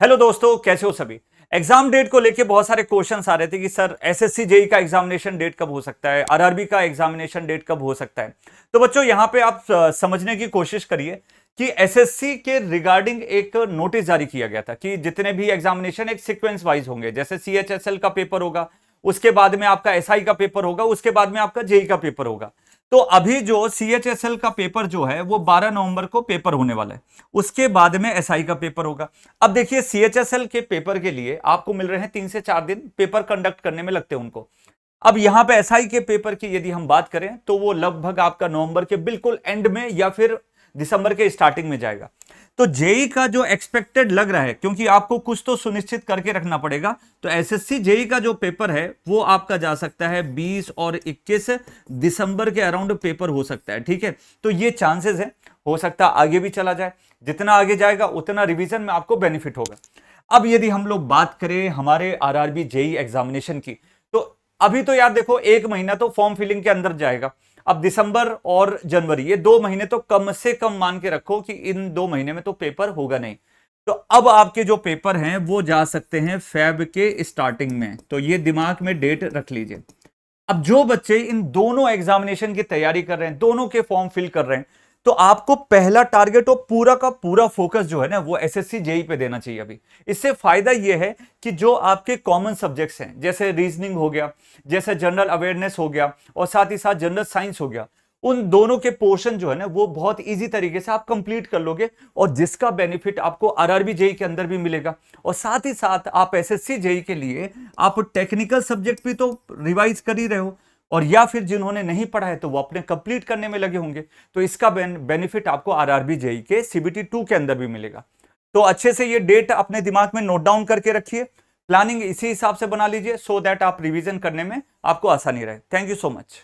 Hello दोस्तों, कैसे हो सभी। एग्जाम डेट को लेके बहुत सारे क्वेश्चंस आ रहे थे कि सर एसएससी जेई का एग्जामिनेशन डेट कब हो सकता है, आरआरबी का एग्जामिनेशन डेट कब हो सकता है। तो बच्चों यहां पे आप समझने की कोशिश करिए कि एसएससी के रिगार्डिंग एक नोटिस जारी किया गया था कि जितने भी एग्जामिनेशन एक सीक्वेंस वाइज होंगे। जैसे सीएचएसएल का पेपर होगा, उसके बाद में आपका एसआई का पेपर होगा, उसके बाद में आपका जेई का पेपर होगा। तो अभी जो सीएचएसएल का पेपर जो है वो 12 नवंबर को पेपर होने वाला है। उसके बाद में एसआई का पेपर होगा। अब देखिए, सीएचएसएल के पेपर के लिए आपको मिल रहे हैं 3 से 4 दिन पेपर कंडक्ट करने में लगते हैं उनको। अब यहां पे एसआई के पेपर की यदि हम बात करें तो वो लगभग आपका नवंबर के बिल्कुल एंड में या फिर दिसंबर के स्टार्टिंग में जाएगा। तो जेई का जो एक्सपेक्टेड लग रहा है, क्योंकि आपको कुछ तो सुनिश्चित करके रखना पड़ेगा, तो एसएससी जेई का जो पेपर है वो आपका जा सकता है 20 और 21 दिसंबर के अराउंड पेपर हो सकता है। ठीक है, तो ये चांसेस है, हो सकता है आगे भी चला जाए। जितना आगे जाएगा उतना रिवीजन में आपको बेनिफिट होगा। अब यदि हम लोग बात करें हमारे आरआरबी जेई एग्जामिनेशन की, तो अभी तो यार देखो, 1 महीना तो फॉर्म फिलिंग के अंदर जाएगा। अब दिसंबर और जनवरी, ये 2 महीने तो कम से कम मान के रखो कि इन 2 महीने में तो पेपर होगा नहीं। तो अब आपके जो पेपर हैं वो जा सकते हैं फेब के स्टार्टिंग में, तो ये दिमाग में डेट रख लीजिए। अब जो बच्चे इन दोनों एग्जामिनेशन की तैयारी कर रहे हैं, दोनों के फॉर्म फिल कर रहे हैं, तो आपको पहला टारगेट और पूरा का पूरा फोकस जो है ना वो एसएससी जेई पे देना चाहिए अभी। इससे फायदा यह है कि जो आपके कॉमन सब्जेक्ट्स हैं, जैसे रीजनिंग हो गया, जैसे जनरल अवेयरनेस हो गया, और साथ ही साथ जनरल साइंस हो गया, उन दोनों के पोर्शन जो है ना वो बहुत इजी तरीके से आप कंप्लीट कर लोगे, और जिसका बेनिफिट आपको आरआरबी जेई के अंदर भी मिलेगा। और साथ ही साथ आप एसएससी जेई के लिए आप टेक्निकल सब्जेक्ट भी तो रिवाइज कर ही रहे हो, और या फिर जिन्होंने नहीं पढ़ा है तो वो अपने कंप्लीट करने में लगे होंगे। तो इसका बेनिफिट आपको आरआरबी जेई के सीबीटी 2 के अंदर भी मिलेगा। तो अच्छे से ये डेट अपने दिमाग में नोट डाउन करके रखिए, प्लानिंग इसी हिसाब से बना लीजिए, सो दैट आप रिवीजन करने में आपको आसानी रहे। Thank you so much.